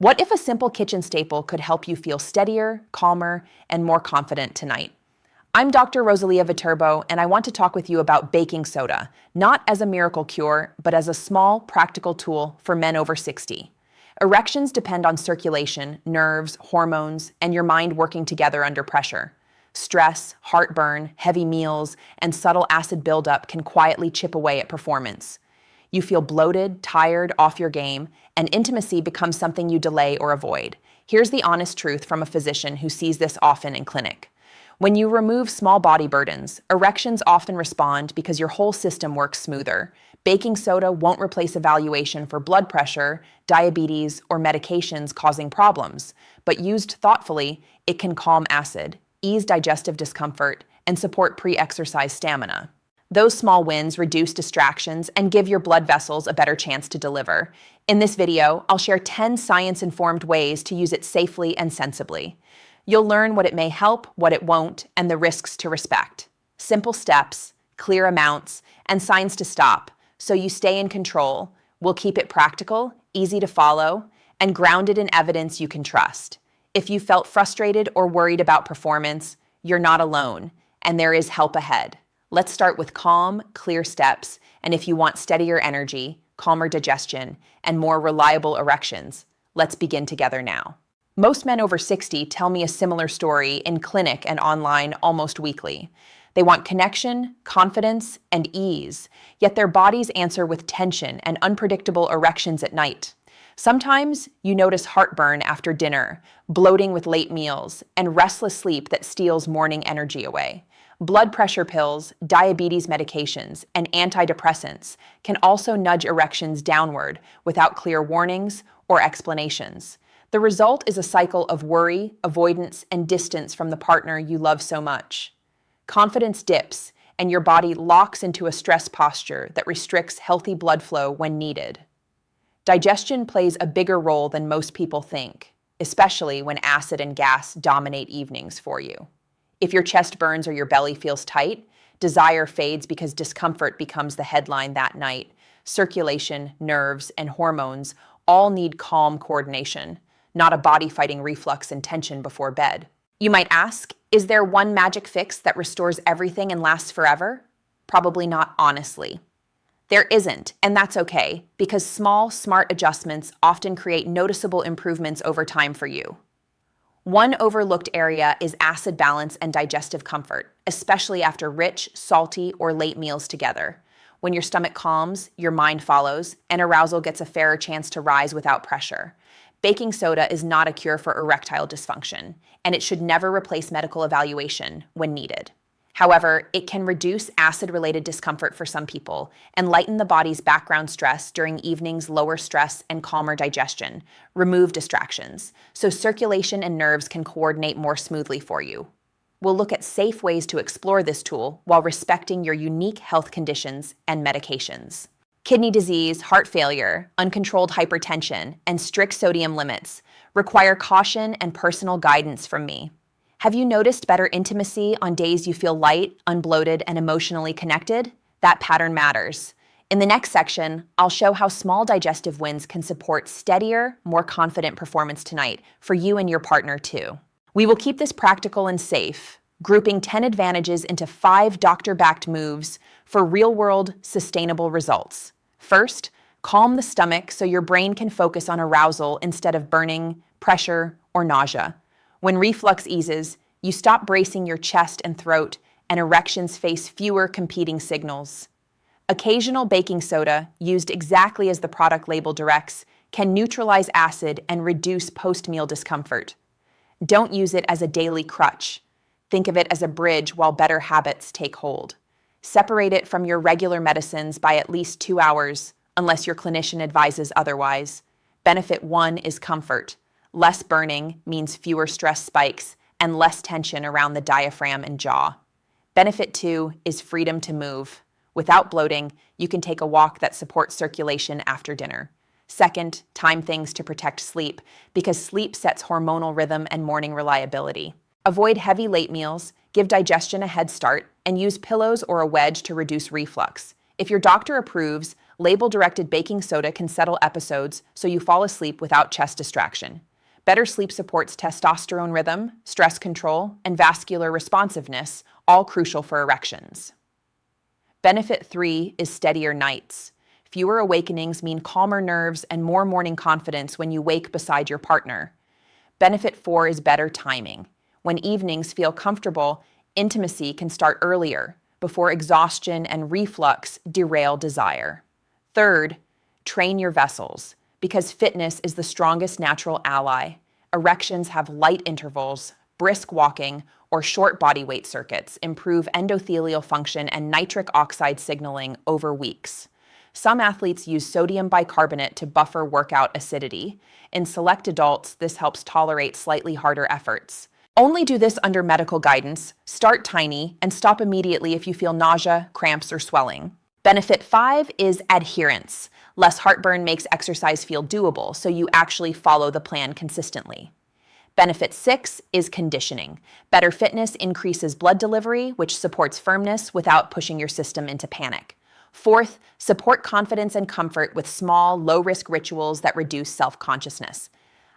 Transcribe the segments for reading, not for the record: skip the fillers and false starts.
What if a simple kitchen staple could help you feel steadier, calmer, and more confident tonight? I'm Dr. Rosalia Viterbo, and I want to talk with you about baking soda, not as a miracle cure, but as a small, practical tool for men over 60. Erections depend on circulation, nerves, hormones, and your mind working together under pressure. Stress, heartburn, heavy meals, and subtle acid buildup can quietly chip away at performance. You feel bloated, tired, off your game, and intimacy becomes something you delay or avoid. Here's the honest truth from a physician who sees this often in clinic. When you remove small body burdens, erections often respond because your whole system works smoother. Baking soda won't replace evaluation for blood pressure, diabetes, or medications causing problems, but used thoughtfully, it can calm acid, ease digestive discomfort, and support pre-exercise stamina. Those small wins reduce distractions and give your blood vessels a better chance to deliver. In this video, I'll share 10 science-informed ways to use it safely and sensibly. You'll learn what it may help, what it won't, and the risks to respect. Simple steps, clear amounts, and signs to stop, so you stay in control. We'll keep it practical, easy to follow, and grounded in evidence you can trust. If you felt frustrated or worried about performance, you're not alone, and there is help ahead. Let's start with calm, clear steps, and if you want steadier energy, calmer digestion, and more reliable erections, let's begin together now. Most men over 60 tell me a similar story in clinic and online almost weekly. They want connection, confidence, and ease, yet their bodies answer with tension and unpredictable erections at night. Sometimes you notice heartburn after dinner, bloating with late meals, and restless sleep that steals morning energy away. Blood pressure pills, diabetes medications, and antidepressants can also nudge erections downward without clear warnings or explanations. The result is a cycle of worry, avoidance, and distance from the partner you love so much. Confidence dips, and your body locks into a stress posture that restricts healthy blood flow when needed. Digestion plays a bigger role than most people think, especially when acid and gas dominate evenings for you. If your chest burns or your belly feels tight, desire fades because discomfort becomes the headline that night. Circulation, nerves, and hormones all need calm coordination, not a body fighting reflux and tension before bed. You might ask, is there one magic fix that restores everything and lasts forever? Probably not, honestly. There isn't, and that's okay, because small, smart adjustments often create noticeable improvements over time for you. One overlooked area is acid balance and digestive comfort, especially after rich, salty, or late meals together. When your stomach calms, your mind follows, and arousal gets a fairer chance to rise without pressure. Baking soda is not a cure for erectile dysfunction, and it should never replace medical evaluation when needed. However, it can reduce acid-related discomfort for some people and lighten the body's background stress during evenings, lower stress and calmer digestion, remove distractions, so circulation and nerves can coordinate more smoothly for you. We'll look at safe ways to explore this tool while respecting your unique health conditions and medications. Kidney disease, heart failure, uncontrolled hypertension, and strict sodium limits require caution and personal guidance from me. Have you noticed better intimacy on days you feel light, unbloated, and emotionally connected? That pattern matters. In the next section, I'll show how small digestive wins can support steadier, more confident performance tonight for you and your partner too. We will keep this practical and safe, grouping 10 advantages into 5 doctor-backed moves for real-world, sustainable results. First, calm the stomach so your brain can focus on arousal instead of burning, pressure, or nausea. When reflux eases, you stop bracing your chest and throat, and erections face fewer competing signals. Occasional baking soda, used exactly as the product label directs, can neutralize acid and reduce post-meal discomfort. Don't use it as a daily crutch. Think of it as a bridge while better habits take hold. Separate it from your regular medicines by at least 2 hours, unless your clinician advises otherwise. Benefit 1 is comfort. Less burning means fewer stress spikes and less tension around the diaphragm and jaw. Benefit 2 is freedom to move. Without bloating, you can take a walk that supports circulation after dinner. Second, time things to protect sleep, because sleep sets hormonal rhythm and morning reliability. Avoid heavy late meals, give digestion a head start, and use pillows or a wedge to reduce reflux. If your doctor approves, label-directed baking soda can settle episodes so you fall asleep without chest distraction. Better sleep supports testosterone rhythm, stress control, and vascular responsiveness, all crucial for erections. Benefit 3 is steadier nights. Fewer awakenings mean calmer nerves and more morning confidence when you wake beside your partner. Benefit 4 is better timing. When evenings feel comfortable, intimacy can start earlier, before exhaustion and reflux derail desire. Third, train your vessels. Because fitness is the strongest natural ally, erections have light intervals, brisk walking, or short body weight circuits improve endothelial function and nitric oxide signaling over weeks. Some athletes use sodium bicarbonate to buffer workout acidity. In select adults, this helps tolerate slightly harder efforts. Only do this under medical guidance, start tiny, and stop immediately if you feel nausea, cramps, or swelling. Benefit 5 is adherence. Less heartburn makes exercise feel doable, so you actually follow the plan consistently. Benefit 6 is conditioning. Better fitness increases blood delivery, which supports firmness without pushing your system into panic. Fourth, support confidence and comfort with small, low-risk rituals that reduce self-consciousness.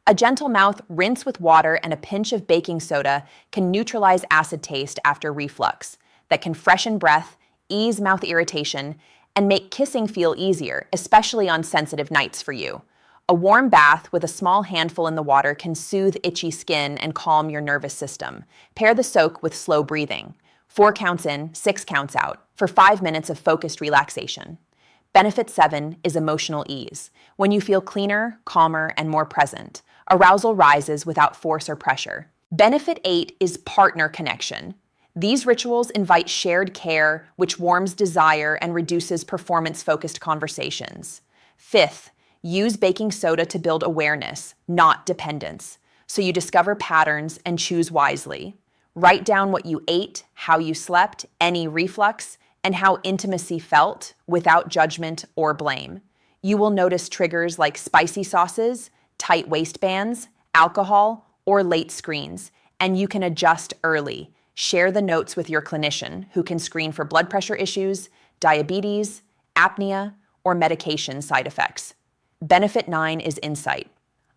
A gentle mouth rinse with water and a pinch of baking soda can neutralize acid taste after reflux, that can freshen breath, ease mouth irritation, and make kissing feel easier, especially on sensitive nights for you. A warm bath with a small handful in the water can soothe itchy skin and calm your nervous system. Pair the soak with slow breathing. 4 counts in, 6 counts out, for 5 minutes of focused relaxation. Benefit 7 is emotional ease. When you feel cleaner, calmer, and more present, arousal rises without force or pressure. Benefit 8 is partner connection. These rituals invite shared care, which warms desire and reduces performance-focused conversations. Fifth, use baking soda to build awareness, not dependence, so you discover patterns and choose wisely. Write down what you ate, how you slept, any reflux, and how intimacy felt without judgment or blame. You will notice triggers like spicy sauces, tight waistbands, alcohol, or late screens, and you can adjust early. Share the notes with your clinician, who can screen for blood pressure issues, diabetes, apnea, or medication side effects. Benefit 9 is insight.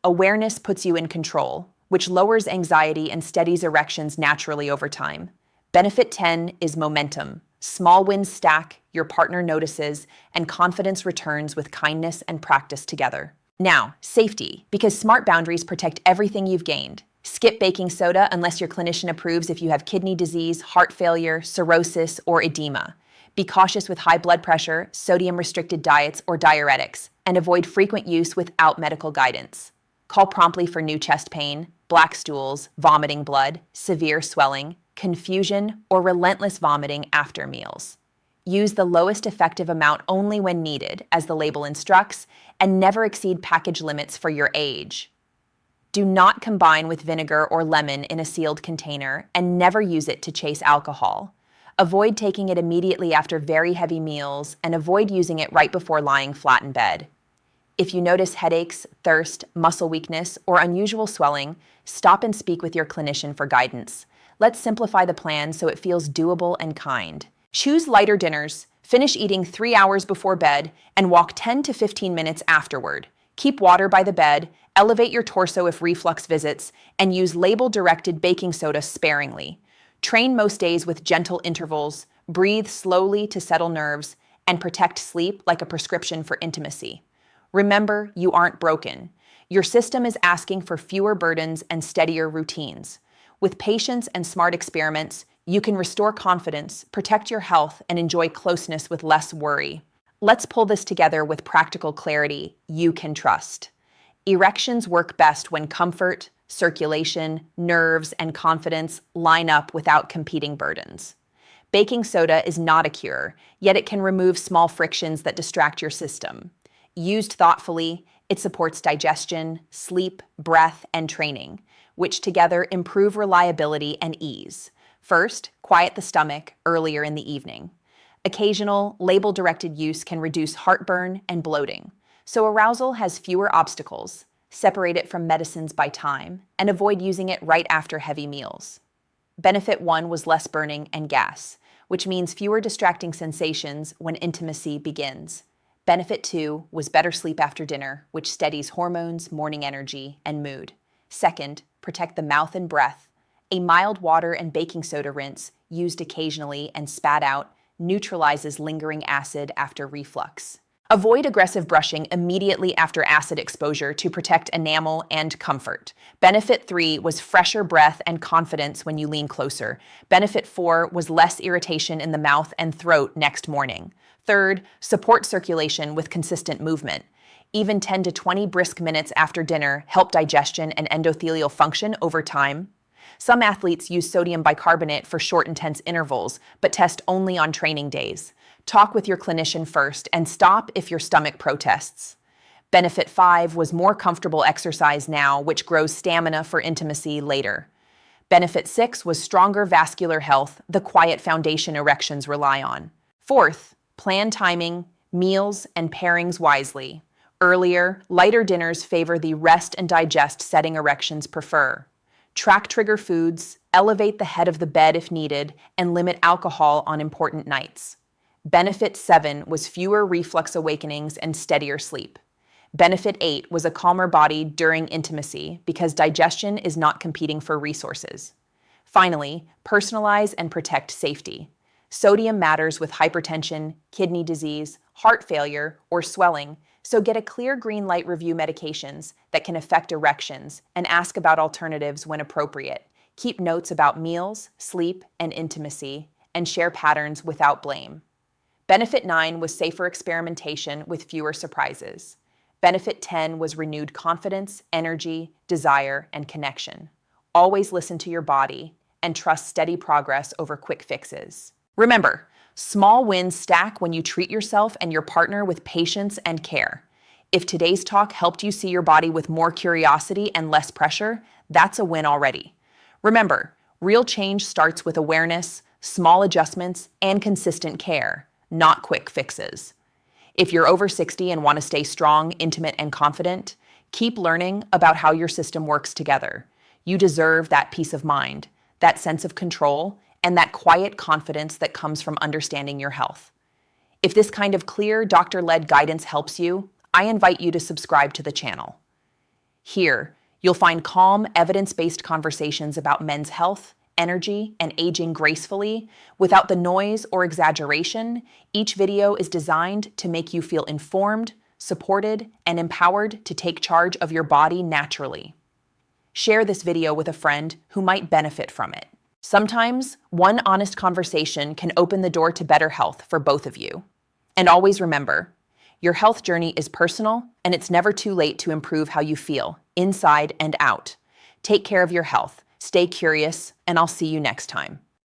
Awareness puts you in control, which lowers anxiety and steadies erections naturally over time. Benefit 10 is momentum. Small wins stack, your partner notices, and confidence returns with kindness and practice together. Now, safety, because smart boundaries protect everything you've gained. Skip baking soda unless your clinician approves if you have kidney disease, heart failure, cirrhosis, or edema. Be cautious with high blood pressure, sodium-restricted diets, or diuretics, and avoid frequent use without medical guidance. Call promptly for new chest pain, black stools, vomiting blood, severe swelling, confusion, or relentless vomiting after meals. Use the lowest effective amount only when needed, as the label instructs, and never exceed package limits for your age. Do not combine with vinegar or lemon in a sealed container, and never use it to chase alcohol. Avoid taking it immediately after very heavy meals, and avoid using it right before lying flat in bed. If you notice headaches, thirst, muscle weakness, or unusual swelling, stop and speak with your clinician for guidance. Let's simplify the plan so it feels doable and kind. Choose lighter dinners, finish eating 3 hours before bed, and walk 10 to 15 minutes afterward. Keep water by the bed, elevate your torso if reflux visits, and use label-directed baking soda sparingly. Train most days with gentle intervals, breathe slowly to settle nerves, and protect sleep like a prescription for intimacy. Remember, you aren't broken. Your system is asking for fewer burdens and steadier routines. With patience and smart experiments, you can restore confidence, protect your health, and enjoy closeness with less worry. Let's pull this together with practical clarity you can trust. Erections work best when comfort, circulation, nerves, and confidence line up without competing burdens. Baking soda is not a cure, yet it can remove small frictions that distract your system. Used thoughtfully, it supports digestion, sleep, breath, and training, which together improve reliability and ease. First, quiet the stomach earlier in the evening. Occasional, label-directed use can reduce heartburn and bloating, so arousal has fewer obstacles. Separate it from medicines by time, and avoid using it right after heavy meals. Benefit 1 was less burning and gas, which means fewer distracting sensations when intimacy begins. Benefit 2 was better sleep after dinner, which steadies hormones, morning energy, and mood. Second, protect the mouth and breath. A mild water and baking soda rinse, used occasionally and spat out, neutralizes lingering acid after reflux. Avoid aggressive brushing immediately after acid exposure to protect enamel and comfort. Benefit 3 was fresher breath and confidence when you lean closer. Benefit 4 was less irritation in the mouth and throat next morning. Third, support circulation with consistent movement. Even 10 to 20 brisk minutes after dinner help digestion and endothelial function over time. Some athletes use sodium bicarbonate for short, intense intervals, but test only on training days. Talk with your clinician first and stop if your stomach protests. Benefit 5 was more comfortable exercise now, which grows stamina for intimacy later. Benefit 6 was stronger vascular health, the quiet foundation erections rely on. Fourth, plan timing, meals, and pairings wisely. Earlier, lighter dinners favor the rest and digest setting erections prefer. Track trigger foods, elevate the head of the bed if needed, and limit alcohol on important nights. Benefit 7 was fewer reflux awakenings and steadier sleep. Benefit 8 was a calmer body during intimacy because digestion is not competing for resources. Finally, personalize and protect safety. Sodium matters with hypertension, kidney disease, heart failure, or swelling, so get a clear green light review medications that can affect erections and ask about alternatives when appropriate. Keep notes about meals, sleep, and intimacy, and share patterns without blame. Benefit 9 was safer experimentation with fewer surprises. Benefit 10 was renewed confidence, energy, desire, and connection. Always listen to your body and trust steady progress over quick fixes. Remember, small wins stack when you treat yourself and your partner with patience and care. If today's talk helped you see your body with more curiosity and less pressure, that's a win already. Remember, real change starts with awareness, small adjustments, and consistent care, not quick fixes. If you're over 60 and want to stay strong, intimate, and confident, keep learning about how your system works together. You deserve that peace of mind, that sense of control, and that quiet confidence that comes from understanding your health. If this kind of clear, doctor-led guidance helps you, I invite you to subscribe to the channel. Here, you'll find calm, evidence-based conversations about men's health, energy, and aging gracefully, without the noise or exaggeration. Each video is designed to make you feel informed, supported, and empowered to take charge of your body naturally. Share this video with a friend who might benefit from it. Sometimes, one honest conversation can open the door to better health for both of you. And always remember, your health journey is personal, and it's never too late to improve how you feel, inside and out. Take care of your health, stay curious, and I'll see you next time.